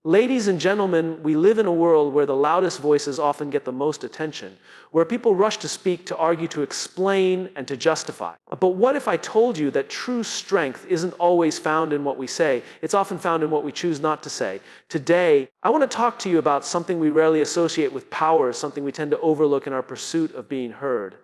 Ladies and gentlemen, we live in a world where the loudest voices often get the most attention, where people rush to speak, to argue, to explain, and to justify. But what if I told you that true strength isn't always found in what we say, it's often found in what we choose not to say? Today, I want to talk to you about something we rarely associate with power, something we tend to overlook in our pursuit of being heard.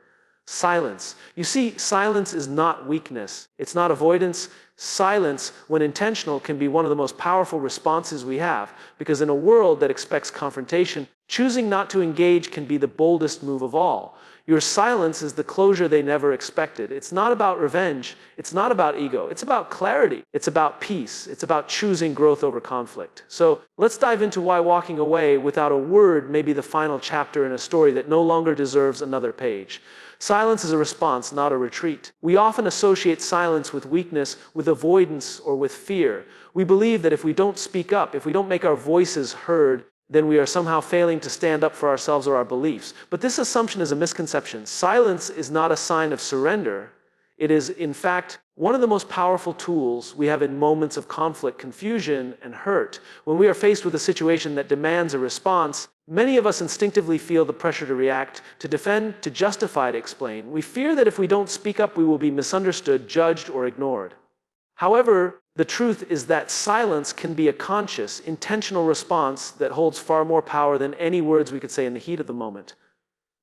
Silence. You see, silence is not weakness. It's not avoidance. Silence, when intentional, can be one of the most powerful responses we have, because in a world that expects confrontation, choosing not to engage can be the boldest move of all. Your silence is the closure they never expected. It's not about revenge. It's not about ego. It's about clarity. It's about peace. It's about choosing growth over conflict. So let's dive into why walking away without a word may be the final chapter in a story that no longer deserves another page. Silence is a response, not a retreat. We often associate silence with weakness, with avoidance, or with fear. We believe that if we don't speak up, if we don't make our voices heard, then we are somehow failing to stand up for ourselves or our beliefs. But this assumption is a misconception. Silence is not a sign of surrender. It is, in fact, one of the most powerful tools we have in moments of conflict, confusion, and hurt. When we are faced with a situation that demands a response, many of us instinctively feel the pressure to react, to defend, to justify, to explain. We fear that if we don't speak up, we will be misunderstood, judged, or ignored. However, the truth is that silence can be a conscious, intentional response that holds far more power than any words we could say in the heat of the moment.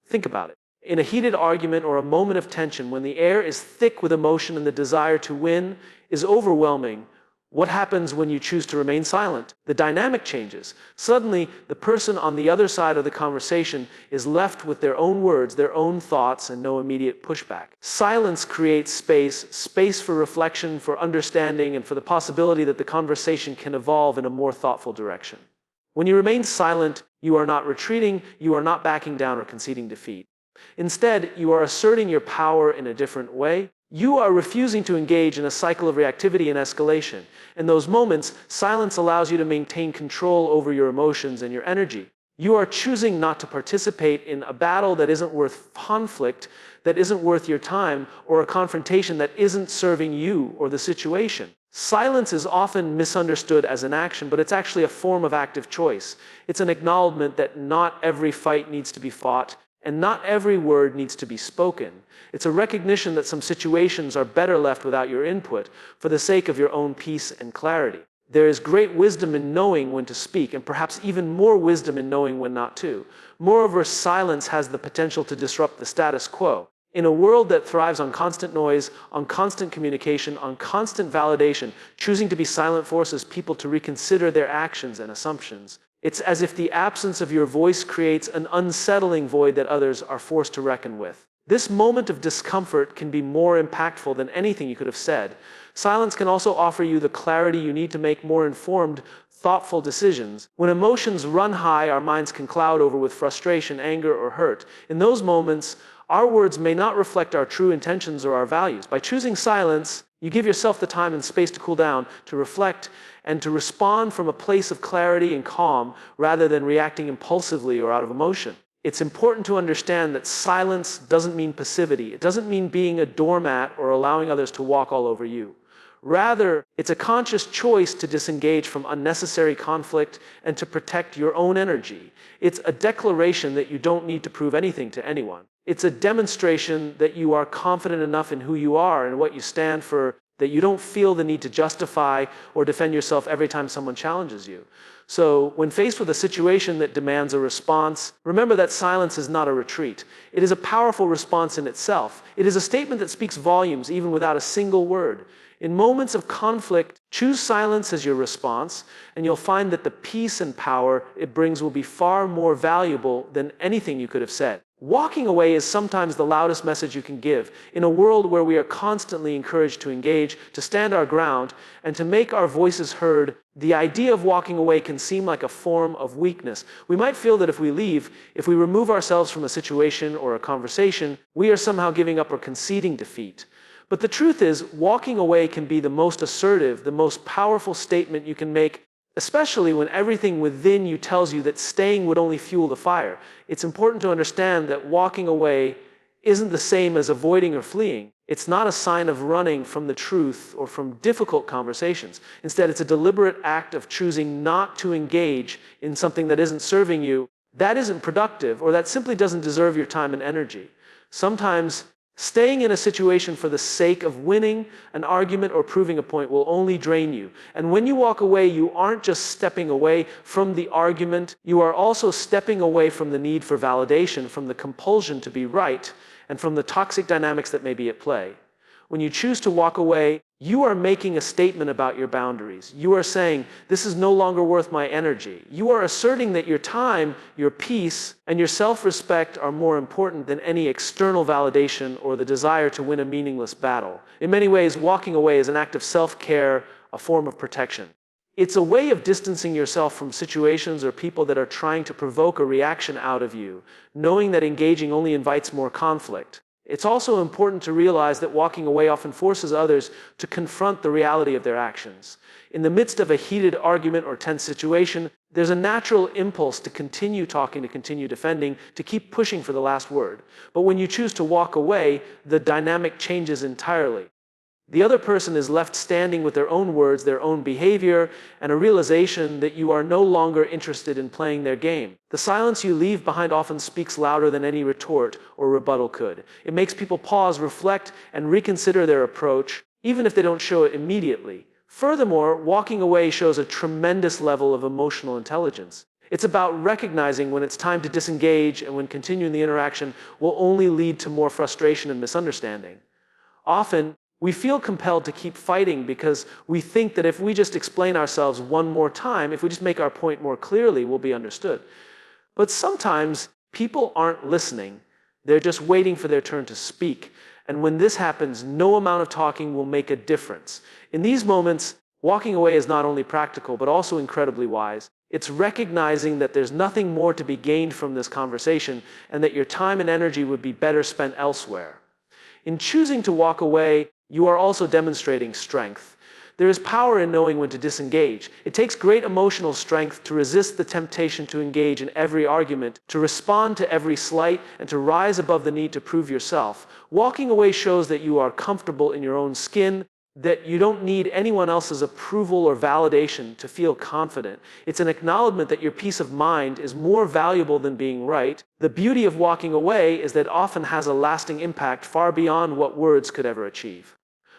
Think about it. In a heated argument or a moment of tension, when the air is thick with emotion and the desire to win is overwhelming, what happens when you choose to remain silent? The dynamic changes. Suddenly, the person on the other side of the conversation is left with their own words, their own thoughts, and no immediate pushback. Silence creates space for reflection, for understanding, and for the possibility that the conversation can evolve in a more thoughtful direction. When you remain silent, you are not retreating, you are not backing down or conceding defeat. Instead, you are asserting your power in a different way. You are refusing to engage in a cycle of reactivity and escalation. In those moments, silence allows you to maintain control over your emotions and your energy. You are choosing not to participate in a battle that isn't worth conflict, that isn't worth your time, or a confrontation that isn't serving you or the situation. Silence is often misunderstood as an action, but it's actually a form of active choice. It's an acknowledgement that not every fight needs to be fought, and not every word needs to be spoken. It's a recognition that some situations are better left without your input for the sake of your own peace and clarity. There is great wisdom in knowing when to speak, and perhaps even more wisdom in knowing when not to. Moreover, silence has the potential to disrupt the status quo. In a world that thrives on constant noise, on constant communication, on constant validation, choosing to be silent forces people to reconsider their actions and assumptions. It's as if the absence of your voice creates an unsettling void that others are forced to reckon with. This moment of discomfort can be more impactful than anything you could have said. Silence can also offer you the clarity you need to make more informed, thoughtful decisions. When emotions run high, our minds can cloud over with frustration, anger, or hurt. In those moments, our words may not reflect our true intentions or our values. By choosing silence, you give yourself the time and space to cool down, to reflect, and to respond from a place of clarity and calm rather than reacting impulsively or out of emotion. It's important to understand that silence doesn't mean passivity. It doesn't mean being a doormat or allowing others to walk all over you. Rather, it's a conscious choice to disengage from unnecessary conflict and to protect your own energy. It's a declaration that you don't need to prove anything to anyone. It's a demonstration that you are confident enough in who you are and what you stand for, that you don't feel the need to justify or defend yourself every time someone challenges you. So, when faced with a situation that demands a response, remember that silence is not a retreat. It is a powerful response in itself. It is a statement that speaks volumes even without a single word. In moments of conflict, choose silence as your response, and you'll find that the peace and power it brings will be far more valuable than anything you could have said. Walking away is sometimes the loudest message you can give. In a world where we are constantly encouraged to engage, to stand our ground, and to make our voices heard, the idea of walking away can seem like a form of weakness. We might feel that if we leave, if we remove ourselves from a situation or a conversation, we are somehow giving up or conceding defeat. But the truth is, walking away can be the most assertive, the most powerful statement you can make, especially when everything within you tells you that staying would only fuel the fire. It's important to understand that walking away isn't the same as avoiding or fleeing. It's not a sign of running from the truth or from difficult conversations. Instead, it's a deliberate act of choosing not to engage in something that isn't serving you, that isn't productive, or that simply doesn't deserve your time and energy. Sometimes, staying in a situation for the sake of winning an argument or proving a point will only drain you. And when you walk away, you aren't just stepping away from the argument, you are also stepping away from the need for validation, from the compulsion to be right, and from the toxic dynamics that may be at play. When you choose to walk away, you are making a statement about your boundaries. You are saying, this is no longer worth my energy. You are asserting that your time, your peace, and your self-respect are more important than any external validation or the desire to win a meaningless battle. In many ways, walking away is an act of self-care, a form of protection. It's a way of distancing yourself from situations or people that are trying to provoke a reaction out of you, knowing that engaging only invites more conflict. It's also important to realize that walking away often forces others to confront the reality of their actions. In the midst of a heated argument or tense situation, there's a natural impulse to continue talking, to continue defending, to keep pushing for the last word. But when you choose to walk away, the dynamic changes entirely. The other person is left standing with their own words, their own behavior, and a realization that you are no longer interested in playing their game. The silence you leave behind often speaks louder than any retort or rebuttal could. It makes people pause, reflect, and reconsider their approach, even if they don't show it immediately. Furthermore, walking away shows a tremendous level of emotional intelligence. It's about recognizing when it's time to disengage and when continuing the interaction will only lead to more frustration and misunderstanding. Often, we feel compelled to keep fighting because we think that if we just explain ourselves one more time, if we just make our point more clearly, we'll be understood. But sometimes people aren't listening. They're just waiting for their turn to speak. And when this happens, no amount of talking will make a difference. In these moments, walking away is not only practical, but also incredibly wise. It's recognizing that there's nothing more to be gained from this conversation and that your time and energy would be better spent elsewhere. In choosing to walk away, you are also demonstrating strength. There is power in knowing when to disengage. It takes great emotional strength to resist the temptation to engage in every argument, to respond to every slight, and to rise above the need to prove yourself. Walking away shows that you are comfortable in your own skin, that you don't need anyone else's approval or validation to feel confident. It's an acknowledgement that your peace of mind is more valuable than being right. The beauty of walking away is that it often has a lasting impact far beyond what words could ever achieve.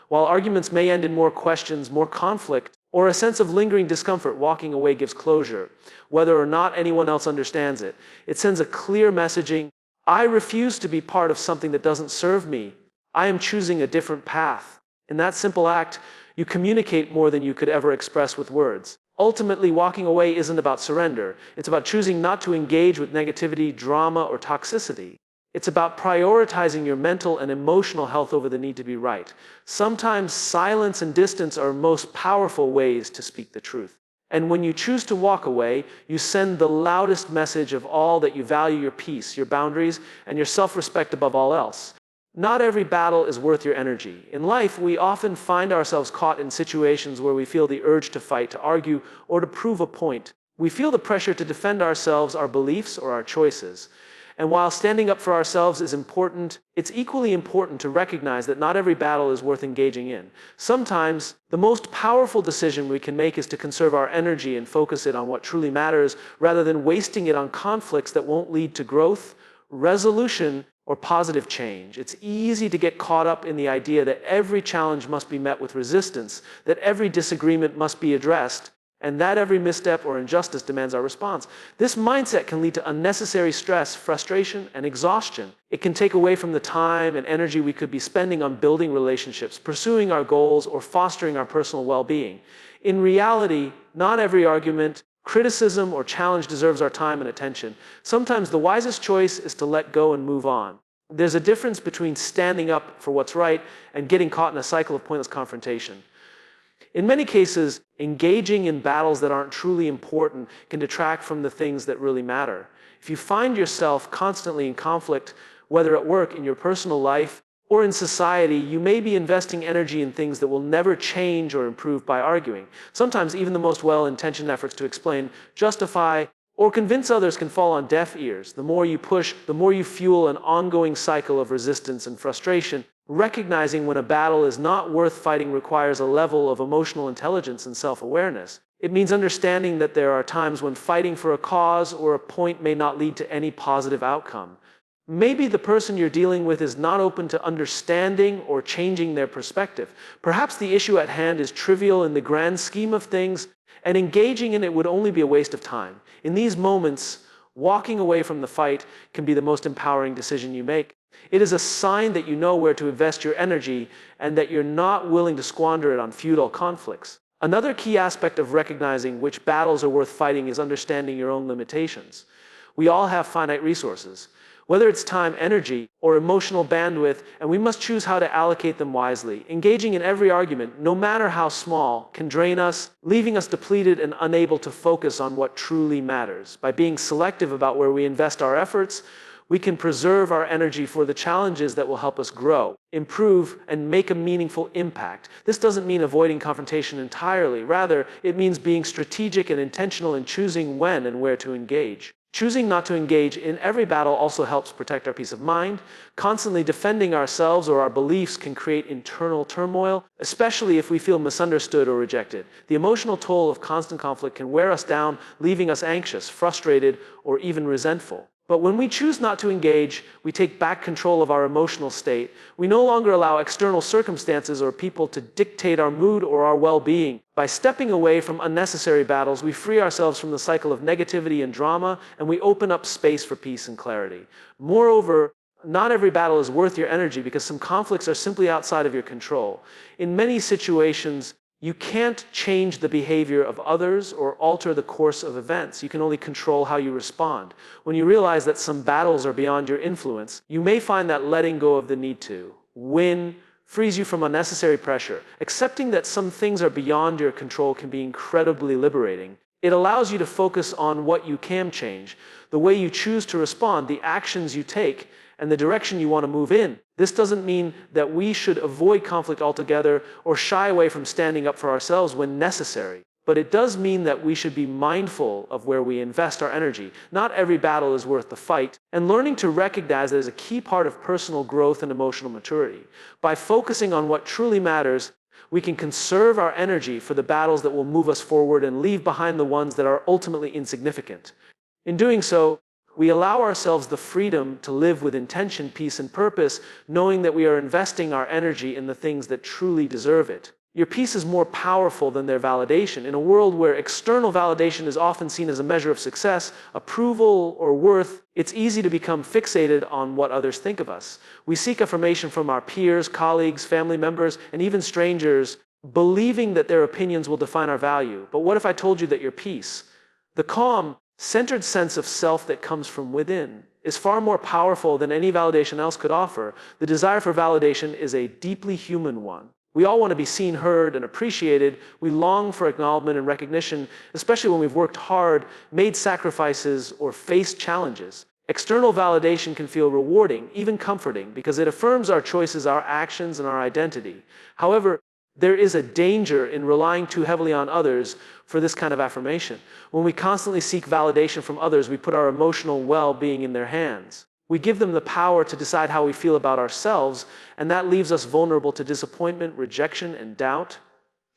While arguments may end in more questions, more conflict, or a sense of lingering discomfort, walking away gives closure, whether or not anyone else understands it. It sends a clear messaging: I refuse to be part of something that doesn't serve me. I am choosing a different path. In that simple act, you communicate more than you could ever express with words. Ultimately, walking away isn't about surrender. It's about choosing not to engage with negativity, drama, or toxicity. It's about prioritizing your mental and emotional health over the need to be right. Sometimes silence and distance are most powerful ways to speak the truth. And when you choose to walk away, you send the loudest message of all that you value your peace, your boundaries, and your self-respect above all else. Not every battle is worth your energy. In life, we often find ourselves caught in situations where we feel the urge to fight, to argue, or to prove a point. We feel the pressure to defend ourselves, our beliefs, or our choices. And while standing up for ourselves is important, it's equally important to recognize that not every battle is worth engaging in. Sometimes, the most powerful decision we can make is to conserve our energy and focus it on what truly matters, rather than wasting it on conflicts that won't lead to growth, resolution, or positive change. It's easy to get caught up in the idea that every challenge must be met with resistance, that every disagreement must be addressed, and that every misstep or injustice demands our response. This mindset can lead to unnecessary stress, frustration, and exhaustion. It can take away from the time and energy we could be spending on building relationships, pursuing our goals, or fostering our personal well-being. In reality, not every argument, criticism, or challenge deserves our time and attention. Sometimes the wisest choice is to let go and move on. There's a difference between standing up for what's right and getting caught in a cycle of pointless confrontation. In many cases, engaging in battles that aren't truly important can detract from the things that really matter. If you find yourself constantly in conflict, whether at work, in your personal life, or in society, you may be investing energy in things that will never change or improve by arguing. Sometimes even the most well-intentioned efforts to explain, justify, or convince others can fall on deaf ears. The more you push, the more you fuel an ongoing cycle of resistance and frustration. Recognizing when a battle is not worth fighting requires a level of emotional intelligence and self-awareness. It means understanding that there are times when fighting for a cause or a point may not lead to any positive outcome. Maybe the person you're dealing with is not open to understanding or changing their perspective. Perhaps the issue at hand is trivial in the grand scheme of things, and engaging in it would only be a waste of time. In these moments, walking away from the fight can be the most empowering decision you make. It is a sign that you know where to invest your energy and that you're not willing to squander it on futile conflicts. Another key aspect of recognizing which battles are worth fighting is understanding your own limitations. We all have finite resources, whether it's time, energy, or emotional bandwidth, and we must choose how to allocate them wisely. Engaging in every argument, no matter how small, can drain us, leaving us depleted and unable to focus on what truly matters. By being selective about where we invest our efforts, we can preserve our energy for the challenges that will help us grow, improve, and make a meaningful impact. This doesn't mean avoiding confrontation entirely. Rather, it means being strategic and intentional in choosing when and where to engage. Choosing not to engage in every battle also helps protect our peace of mind. Constantly defending ourselves or our beliefs can create internal turmoil, especially if we feel misunderstood or rejected. The emotional toll of constant conflict can wear us down, leaving us anxious, frustrated, or even resentful. But when we choose not to engage, we take back control of our emotional state. We no longer allow external circumstances or people to dictate our mood or our well-being. By stepping away from unnecessary battles, we free ourselves from the cycle of negativity and drama, and we open up space for peace and clarity. Moreover, not every battle is worth your energy because some conflicts are simply outside of your control. In many situations, you can't change the behavior of others or alter the course of events. You can only control how you respond. When you realize that some battles are beyond your influence, you may find that letting go of the need to win frees you from unnecessary pressure. Accepting that some things are beyond your control can be incredibly liberating. It allows you to focus on what you can change, the way you choose to respond, the actions you take, and the direction you want to move in. This doesn't mean that we should avoid conflict altogether or shy away from standing up for ourselves when necessary. But it does mean that we should be mindful of where we invest our energy. Not every battle is worth the fight, and learning to recognize that is a key part of personal growth and emotional maturity. By focusing on what truly matters, we can conserve our energy for the battles that will move us forward and leave behind the ones that are ultimately insignificant. In doing so, we allow ourselves the freedom to live with intention, peace, and purpose, knowing that we are investing our energy in the things that truly deserve it. Your peace is more powerful than their validation. In a world where external validation is often seen as a measure of success, approval, or worth, it's easy to become fixated on what others think of us. We seek affirmation from our peers, colleagues, family members, and even strangers, believing that their opinions will define our value. But what if I told you that your peace, the calm, centered sense of self that comes from within, is far more powerful than any validation else could offer? The desire for validation is a deeply human one. We all want to be seen, heard, and appreciated. We long for acknowledgement and recognition, especially when we've worked hard, made sacrifices, or faced challenges. External validation can feel rewarding, even comforting, because it affirms our choices, our actions, and our identity. However, there is a danger in relying too heavily on others for this kind of affirmation. When we constantly seek validation from others, we put our emotional well-being in their hands. We give them the power to decide how we feel about ourselves, and that leaves us vulnerable to disappointment, rejection, and doubt.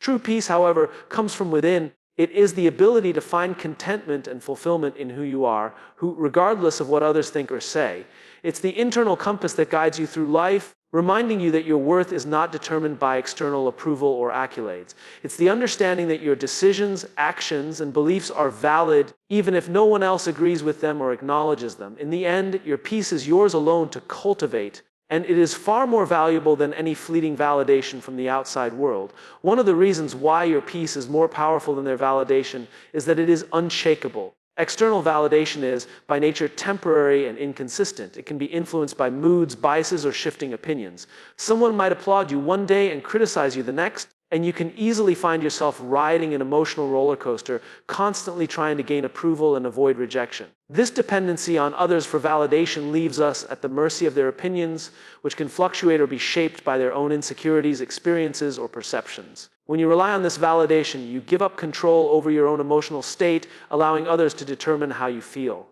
True peace, however, comes from within. It is the ability to find contentment and fulfillment in who you are, regardless of what others think or say. It's the internal compass that guides you through life, reminding you that your worth is not determined by external approval or accolades. It's the understanding that your decisions, actions, and beliefs are valid, even if no one else agrees with them or acknowledges them. In the end, your peace is yours alone to cultivate, and it is far more valuable than any fleeting validation from the outside world. One of the reasons why your peace is more powerful than their validation is that it is unshakable. External validation is, by nature, temporary and inconsistent. It can be influenced by moods, biases, or shifting opinions. Someone might applaud you one day and criticize you the next, and you can easily find yourself riding an emotional roller coaster, constantly trying to gain approval and avoid rejection. This dependency on others for validation leaves us at the mercy of their opinions, which can fluctuate or be shaped by their own insecurities, experiences, or perceptions. When you rely on this validation, you give up control over your own emotional state, allowing others to determine how you feel.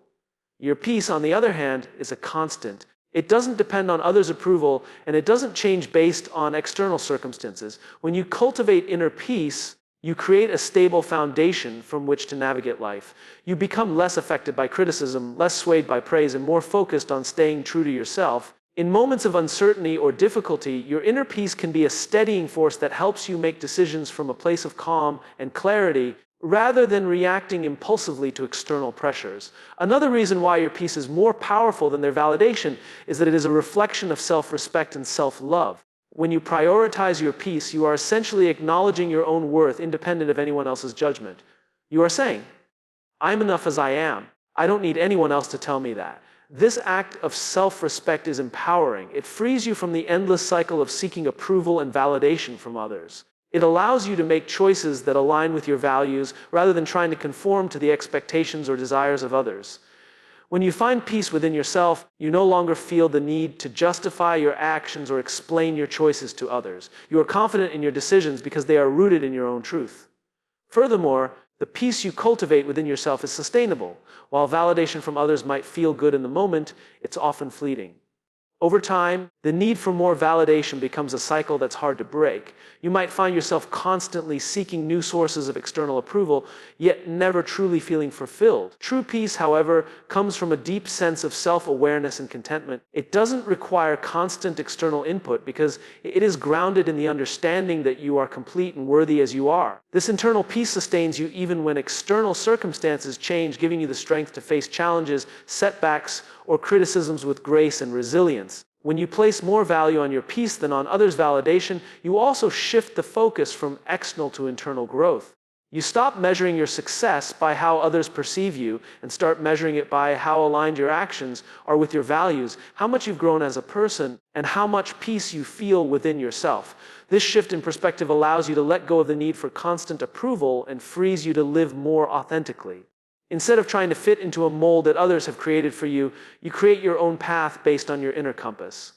Your peace, on the other hand, is a constant. It doesn't depend on others' approval, and it doesn't change based on external circumstances. When you cultivate inner peace, you create a stable foundation from which to navigate life. You become less affected by criticism, less swayed by praise, and more focused on staying true to yourself. In moments of uncertainty or difficulty, your inner peace can be a steadying force that helps you make decisions from a place of calm and clarity, rather than reacting impulsively to external pressures. Another reason why your peace is more powerful than their validation is that it is a reflection of self-respect and self-love. When you prioritize your peace, you are essentially acknowledging your own worth independent of anyone else's judgment. You are saying, "I'm enough as I am. I don't need anyone else to tell me that." This act of self-respect is empowering. It frees you from the endless cycle of seeking approval and validation from others. It allows you to make choices that align with your values rather than trying to conform to the expectations or desires of others. When you find peace within yourself, you no longer feel the need to justify your actions or explain your choices to others. You are confident in your decisions because they are rooted in your own truth. Furthermore, the peace you cultivate within yourself is sustainable. While validation from others might feel good in the moment, it's often fleeting. Over time, the need for more validation becomes a cycle that's hard to break. You might find yourself constantly seeking new sources of external approval, yet never truly feeling fulfilled. True peace, however, comes from a deep sense of self-awareness and contentment. It doesn't require constant external input because it is grounded in the understanding that you are complete and worthy as you are. This internal peace sustains you even when external circumstances change, giving you the strength to face challenges, setbacks, or criticisms with grace and resilience. When you place more value on your peace than on others' validation, you also shift the focus from external to internal growth. You stop measuring your success by how others perceive you and start measuring it by how aligned your actions are with your values, how much you've grown as a person, and how much peace you feel within yourself. This shift in perspective allows you to let go of the need for constant approval and frees you to live more authentically. Instead of trying to fit into a mold that others have created for you, you create your own path based on your inner compass.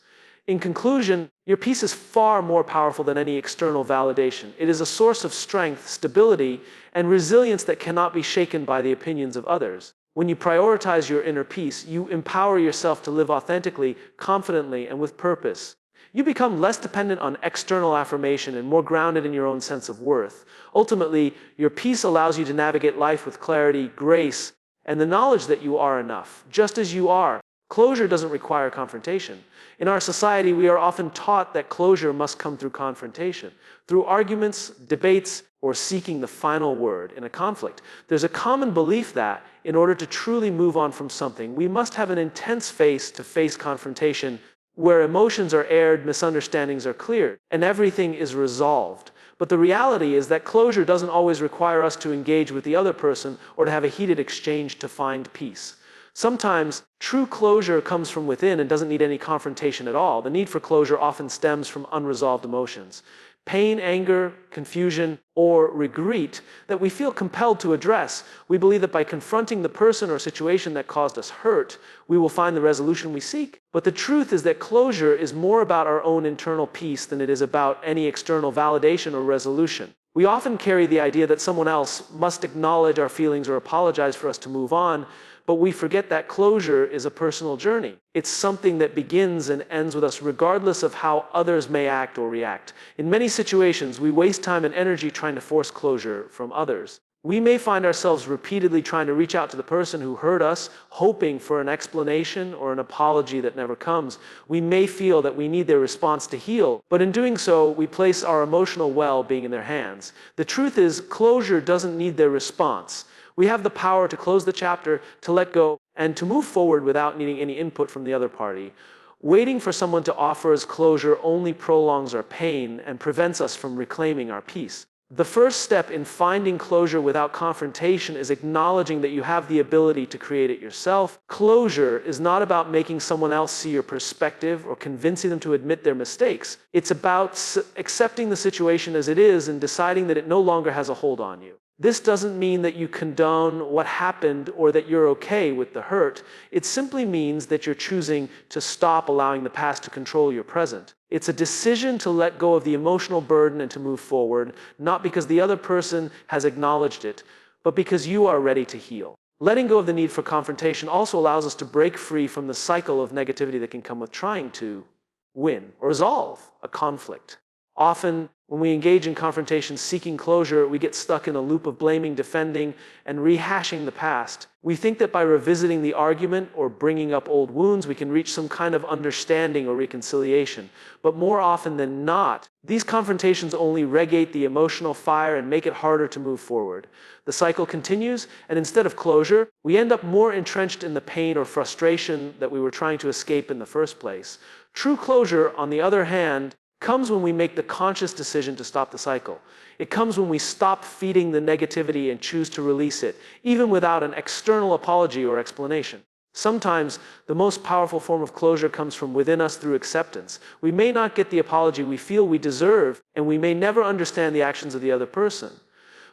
In conclusion, your peace is far more powerful than any external validation. It is a source of strength, stability, and resilience that cannot be shaken by the opinions of others. When you prioritize your inner peace, you empower yourself to live authentically, confidently, and with purpose. You become less dependent on external affirmation and more grounded in your own sense of worth. Ultimately, your peace allows you to navigate life with clarity, grace, and the knowledge that you are enough, just as you are. Closure doesn't require confrontation. In our society, we are often taught that closure must come through confrontation, through arguments, debates, or seeking the final word in a conflict. There's a common belief that, in order to truly move on from something, we must have an intense face-to-face confrontation where emotions are aired, misunderstandings are cleared, and everything is resolved. But the reality is that closure doesn't always require us to engage with the other person or to have a heated exchange to find peace. Sometimes, true closure comes from within and doesn't need any confrontation at all. The need for closure often stems from unresolved emotions. Pain, anger, confusion, or regret that we feel compelled to address. We believe that by confronting the person or situation that caused us hurt, we will find the resolution we seek. But the truth is that closure is more about our own internal peace than it is about any external validation or resolution. We often carry the idea that someone else must acknowledge our feelings or apologize for us to move on, but we forget that closure is a personal journey. It's something that begins and ends with us regardless of how others may act or react. In many situations, we waste time and energy trying to force closure from others. We may find ourselves repeatedly trying to reach out to the person who hurt us, hoping for an explanation or an apology that never comes. We may feel that we need their response to heal, but in doing so, we place our emotional well-being in their hands. The truth is, closure doesn't need their response. We have the power to close the chapter, to let go, and to move forward without needing any input from the other party. Waiting for someone to offer us closure only prolongs our pain and prevents us from reclaiming our peace. The first step in finding closure without confrontation is acknowledging that you have the ability to create it yourself. Closure is not about making someone else see your perspective or convincing them to admit their mistakes. It's about accepting the situation as it is and deciding that it no longer has a hold on you. This doesn't mean that you condone what happened or that you're okay with the hurt. It simply means that you're choosing to stop allowing the past to control your present. It's a decision to let go of the emotional burden and to move forward, not because the other person has acknowledged it, but because you are ready to heal. Letting go of the need for confrontation also allows us to break free from the cycle of negativity that can come with trying to win or resolve a conflict. Often, when we engage in confrontation seeking closure, we get stuck in a loop of blaming, defending, and rehashing the past. We think that by revisiting the argument or bringing up old wounds, we can reach some kind of understanding or reconciliation. But more often than not, these confrontations only regate the emotional fire and make it harder to move forward. The cycle continues, and instead of closure, we end up more entrenched in the pain or frustration that we were trying to escape in the first place. True closure, on the other hand, comes when we make the conscious decision to stop the cycle. It comes when we stop feeding the negativity and choose to release it, even without an external apology or explanation. Sometimes, the most powerful form of closure comes from within us through acceptance. We may not get the apology we feel we deserve, and we may never understand the actions of the other person.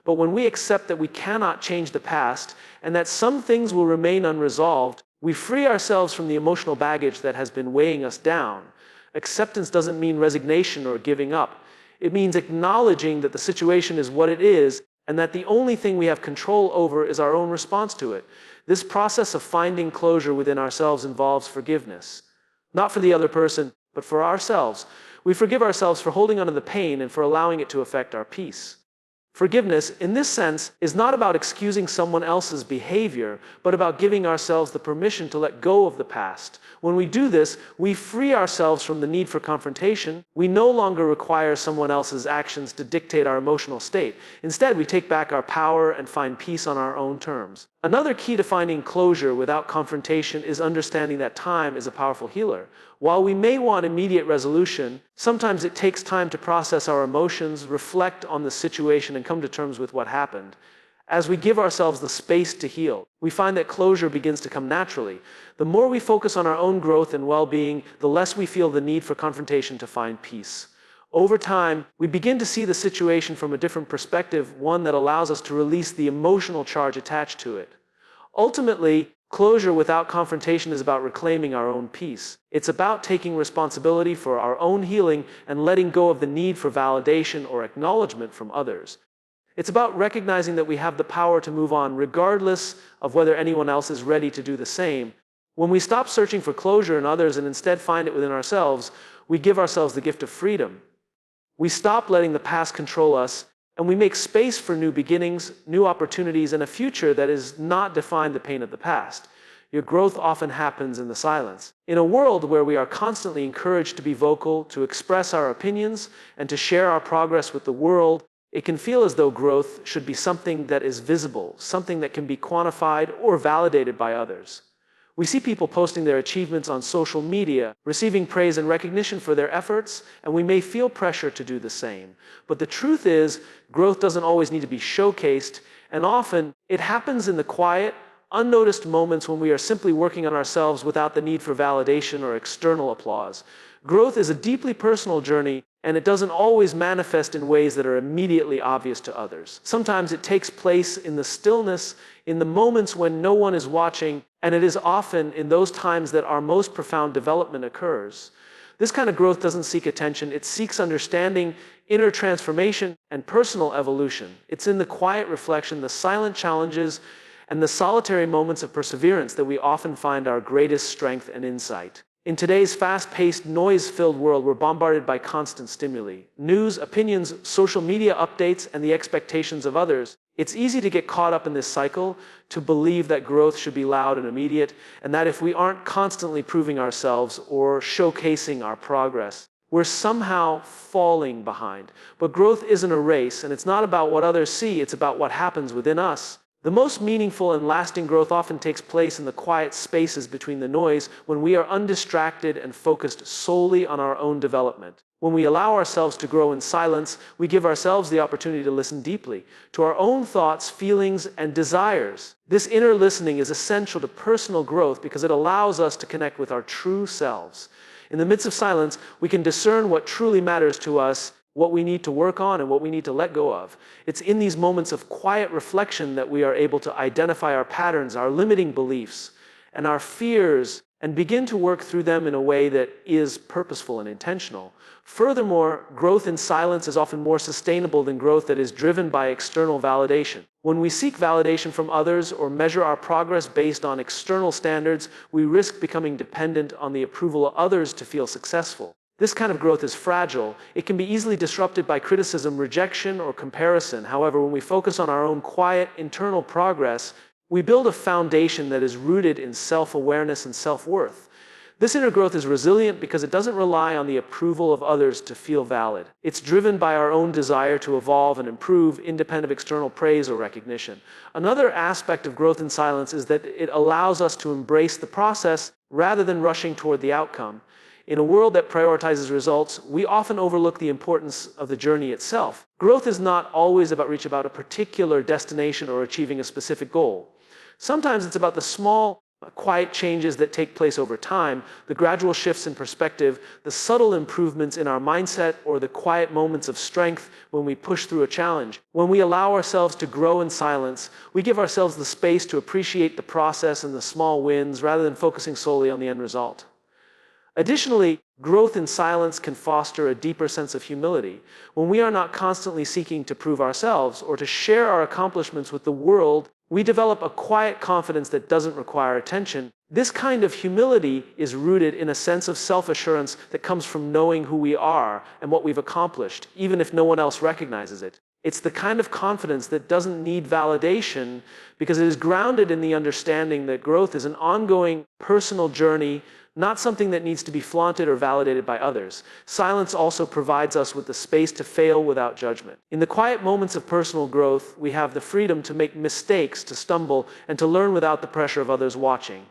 But when we accept that we cannot change the past, and that some things will remain unresolved, we free ourselves from the emotional baggage that has been weighing us down. Acceptance doesn't mean resignation or giving up. It means acknowledging that the situation is what it is, and that the only thing we have control over is our own response to it. This process of finding closure within ourselves involves forgiveness. Not for the other person, but for ourselves. We forgive ourselves for holding onto the pain and for allowing it to affect our peace. Forgiveness, in this sense, is not about excusing someone else's behavior, but about giving ourselves the permission to let go of the past. When we do this, we free ourselves from the need for confrontation. We no longer require someone else's actions to dictate our emotional state. Instead, we take back our power and find peace on our own terms. Another key to finding closure without confrontation is understanding that time is a powerful healer. While we may want immediate resolution, sometimes it takes time to process our emotions, reflect on the situation, and come to terms with what happened. As we give ourselves the space to heal, we find that closure begins to come naturally. The more we focus on our own growth and well-being, the less we feel the need for confrontation to find peace. Over time, we begin to see the situation from a different perspective, one that allows us to release the emotional charge attached to it. Ultimately, closure without confrontation is about reclaiming our own peace. It's about taking responsibility for our own healing and letting go of the need for validation or acknowledgement from others. It's about recognizing that we have the power to move on regardless of whether anyone else is ready to do the same. When we stop searching for closure in others and instead find it within ourselves, we give ourselves the gift of freedom. We stop letting the past control us, and we make space for new beginnings, new opportunities, and a future that is not defined by the pain of the past. Your growth often happens in the silence. In a world where we are constantly encouraged to be vocal, to express our opinions, and to share our progress with the world, it can feel as though growth should be something that is visible, something that can be quantified or validated by others. We see people posting their achievements on social media, receiving praise and recognition for their efforts, and we may feel pressure to do the same. But the truth is, growth doesn't always need to be showcased, and often it happens in the quiet, unnoticed moments when we are simply working on ourselves without the need for validation or external applause. Growth is a deeply personal journey, and it doesn't always manifest in ways that are immediately obvious to others. Sometimes it takes place in the stillness, in the moments when no one is watching, and it is often in those times that our most profound development occurs. This kind of growth doesn't seek attention, it seeks understanding, inner transformation, and personal evolution. It's in the quiet reflection, the silent challenges, and the solitary moments of perseverance that we often find our greatest strength and insight. In today's fast-paced, noise-filled world, we're bombarded by constant stimuli. News, opinions, social media updates, and the expectations of others. It's easy to get caught up in this cycle, to believe that growth should be loud and immediate, and that if we aren't constantly proving ourselves or showcasing our progress, we're somehow falling behind. But growth isn't a race, and it's not about what others see, it's about what happens within us. The most meaningful and lasting growth often takes place in the quiet spaces between the noise, when we are undistracted and focused solely on our own development. When we allow ourselves to grow in silence, we give ourselves the opportunity to listen deeply to our own thoughts, feelings, and desires. This inner listening is essential to personal growth because it allows us to connect with our true selves. In the midst of silence, we can discern what truly matters to us, what we need to work on, and what we need to let go of. It's in these moments of quiet reflection that we are able to identify our patterns, our limiting beliefs, and our fears and begin to work through them in a way that is purposeful and intentional. Furthermore, growth in silence is often more sustainable than growth that is driven by external validation. When we seek validation from others or measure our progress based on external standards, we risk becoming dependent on the approval of others to feel successful. This kind of growth is fragile. It can be easily disrupted by criticism, rejection, or comparison. However, when we focus on our own quiet, internal progress, we build a foundation that is rooted in self-awareness and self-worth. This inner growth is resilient because it doesn't rely on the approval of others to feel valid. It's driven by our own desire to evolve and improve, independent of external praise or recognition. Another aspect of growth in silence is that it allows us to embrace the process rather than rushing toward the outcome. In a world that prioritizes results, we often overlook the importance of the journey itself. Growth is not always about reaching a particular destination or achieving a specific goal. Sometimes it's about the small, quiet changes that take place over time, the gradual shifts in perspective, the subtle improvements in our mindset, or the quiet moments of strength when we push through a challenge. When we allow ourselves to grow in silence, we give ourselves the space to appreciate the process and the small wins rather than focusing solely on the end result. Additionally, growth in silence can foster a deeper sense of humility. When we are not constantly seeking to prove ourselves or to share our accomplishments with the world, we develop a quiet confidence that doesn't require attention. This kind of humility is rooted in a sense of self-assurance that comes from knowing who we are and what we've accomplished, even if no one else recognizes it. It's the kind of confidence that doesn't need validation because it is grounded in the understanding that growth is an ongoing personal journey, not something that needs to be flaunted or validated by others. Silence also provides us with the space to fail without judgment. In the quiet moments of personal growth, we have the freedom to make mistakes, to stumble, and to learn without the pressure of others watching.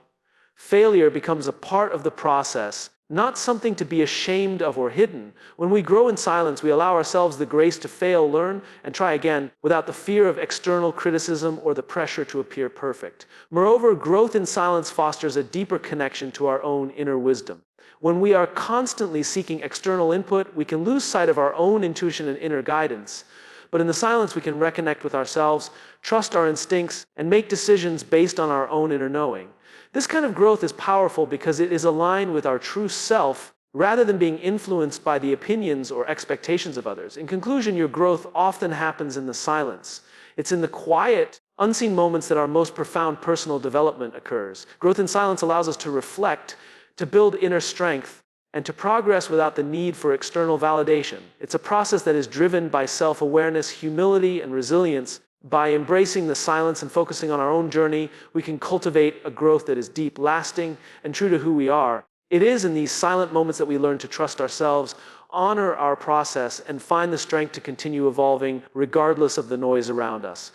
Failure becomes a part of the process, not something to be ashamed of or hidden. When we grow in silence, we allow ourselves the grace to fail, learn, and try again without the fear of external criticism or the pressure to appear perfect. Moreover, growth in silence fosters a deeper connection to our own inner wisdom. When we are constantly seeking external input, we can lose sight of our own intuition and inner guidance. But in the silence, we can reconnect with ourselves, trust our instincts, and make decisions based on our own inner knowing. This kind of growth is powerful because it is aligned with our true self rather than being influenced by the opinions or expectations of others. In conclusion, your growth often happens in the silence. It's in the quiet, unseen moments that our most profound personal development occurs. Growth in silence allows us to reflect, to build inner strength, and to progress without the need for external validation. It's a process that is driven by self-awareness, humility, and resilience. By embracing the silence and focusing on our own journey, we can cultivate a growth that is deep, lasting, and true to who we are. It is in these silent moments that we learn to trust ourselves, honor our process, and find the strength to continue evolving regardless of the noise around us.